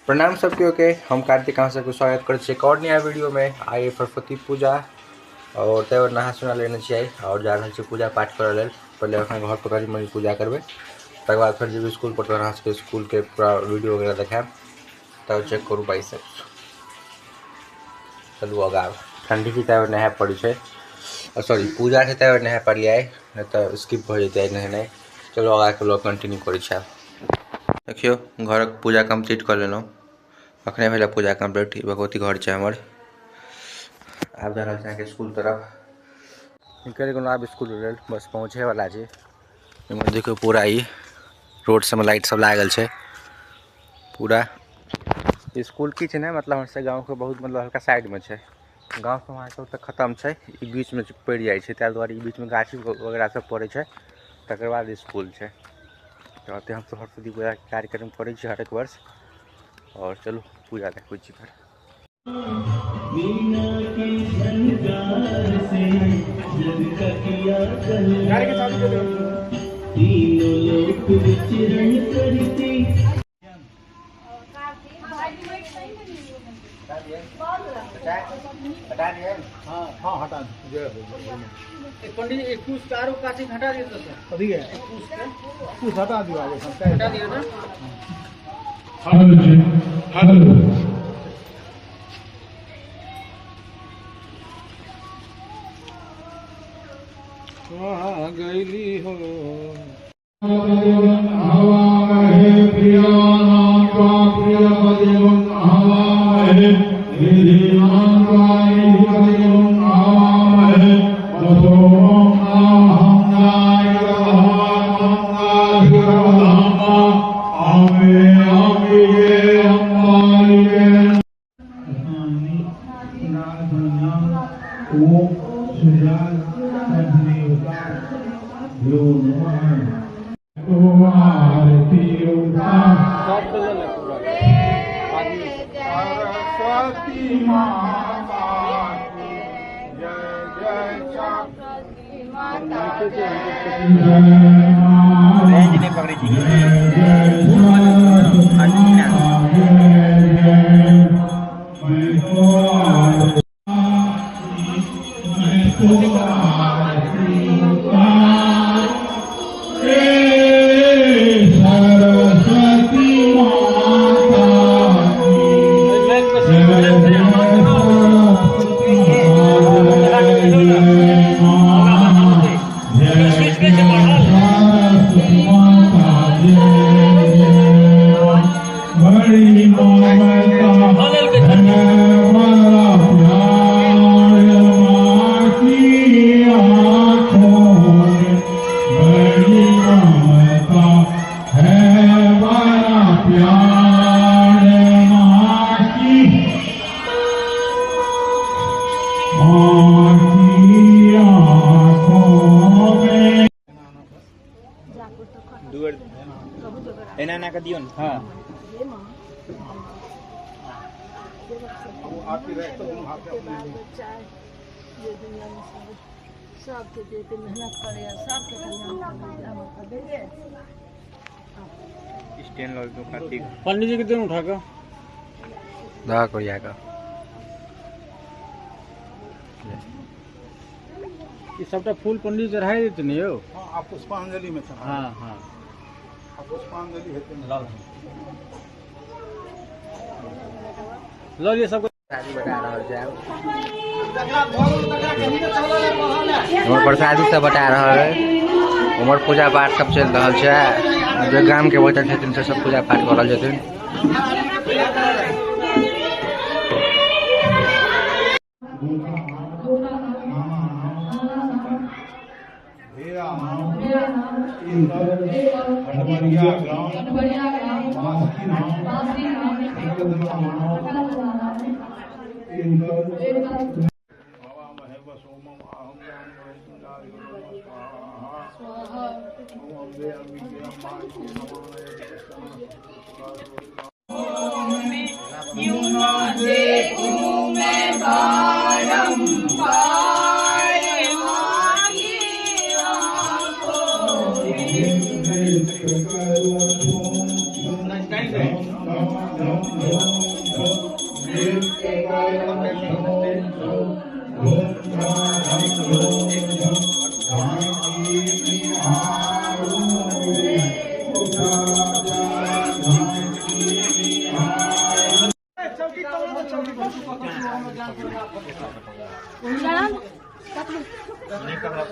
प्रणाम सबके के हम कार्तिक अहाँ सबके स्वागत कर एक और नया वीडियो में। आइए सरस्वती पूजा और त्यौहार नहा सोना लेने चाहिए और जा रहे पूजा पाठ कर लेल। पहले अपना घर पर करी मनी पूजा करबे, तक बाद फिर जब स्कूल पर अहाँ सबके स्कूल के पूरा वीडियो वगैरह देखाब तब चेक करूँ बाइसेप्स। चलू आगा ठंडी की त्यौहार नहा पड़ी है, सॉरी पूजा से त्यौहार नहा पड़ लिया है, नहीं तो स्किप हो जाते हैं नहीं। चलो आगे के लोग कंटिन्यू करी। देखियो घर पूजा कम्प्लीट कर लेना, अखने भेल पूजा कम्प्लीट। भगवती घर है हमार। आब जा रहा है स्कूल तरफ, निकल गए आब स्कूल बस पहुँचे वाला है। देखियो पूरा ही रोड सब में लाइट सब लागल है पूरा। स्कूल की है मतलब हमसे गाँव के बहुत मतलब हल्का साइड में है, गाँव से वहाँ तक खत्म है, बीच में पड़ जाए तार दुआरे बीच में गाछी वगैरह सब पड़े है, तकर बाद स्कूल है। तो हम तो सरस्वती पूजा के कार्यक्रम करें हर एक वर्ष। और चलो पूजा देखो जी फिर। हटा दिए? हाँ हटा दिए। पंडित एक कुछ चारों काटी हटा दिए तो अभी है कुछ हटा दिया आगे हटा दिया ना। हेलो जी हेलो। हाँ गईली हो रेंज नहीं पकड़ी थी। एना का दियो ना। हाँ आपकी रेस्ट तो हाथ पे ये दुनिया में सब के देते मेहनत करे सब के कल्याण करे। स्टैंड लो तो कार्तिक पंडित जी के दिन उठा के दवा कर जाएगा। ये सबटा फूल पंडित चढ़ाई देते नहीं हो। हां आप पुष्पांजलि में चढ़ा। हां हां पुष्पांजलि हेतु लाल लो ये सब शादी बता रहा है। हमर प्रसादी सब बता रहा है, हमर पूजा पाठ सब चल रहा है। जो गांव के बच्चा छथिन से सब पूजा पाठ करल जथिन।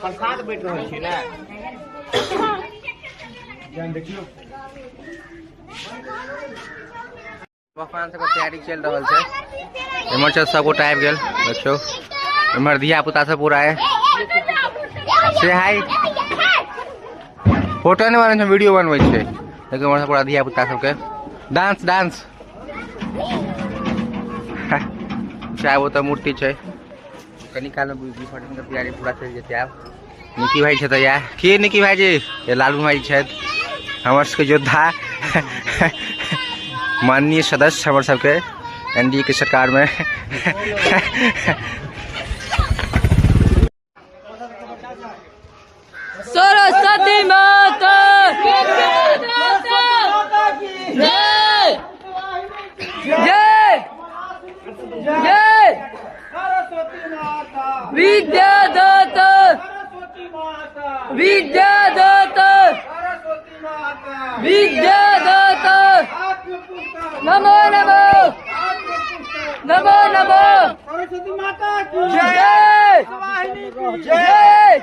प्रसाद बैठ रहल छी ने देखियो पकवान सबके तैयारी चल रहा है। इमर से सब गोटा आबि गेल देखियो। इमर धिया पुता सब पूरा है से हाय फोटो नहीं बने वीडियो बनवे छे लेकिन इमर से पूरा धिया पुता सबके डांस डांस चाहे वो तो मूर्ति है कनी काल में फटन के तैयारी पूरा चल जेते। आब निकी भाई छे तैयार के निकी भाई जी ये लालू भाई छे हमर सबके योद्धा माननीय सदस्य हमर सबके एनडीए के सरकार में सरस्वती माता जय जय जय विद्यादाता विद्यादाता विद्यादाता नमो नमो नमो नमो सरस्वती माता की जय जय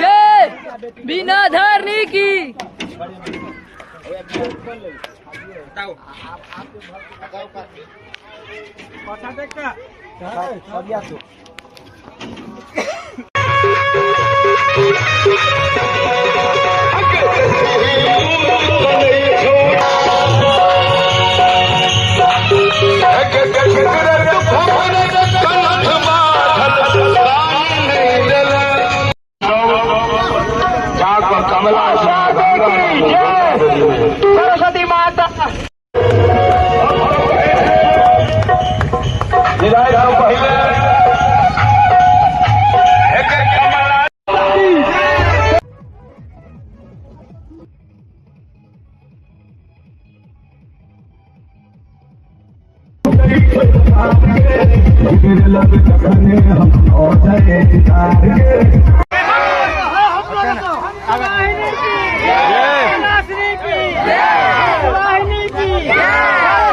जय बिना धारनी की सरस्वती माता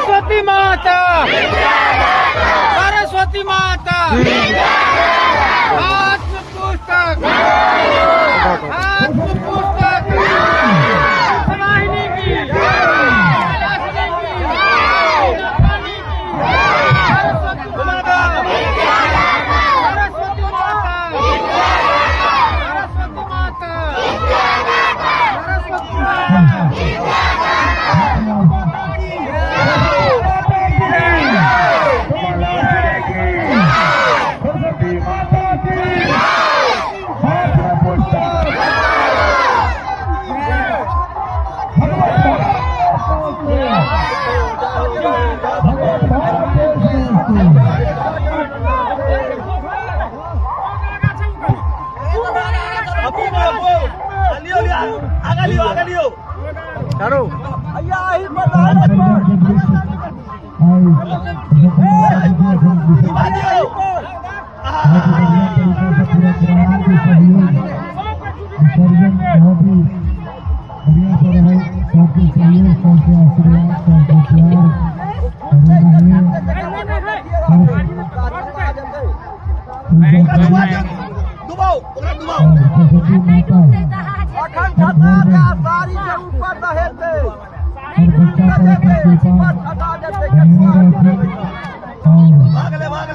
सरस्वती माता सरस्वती माता आत्म पुस्तक वाहिनी की सरस्वती माता सरस्वती माता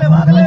भागले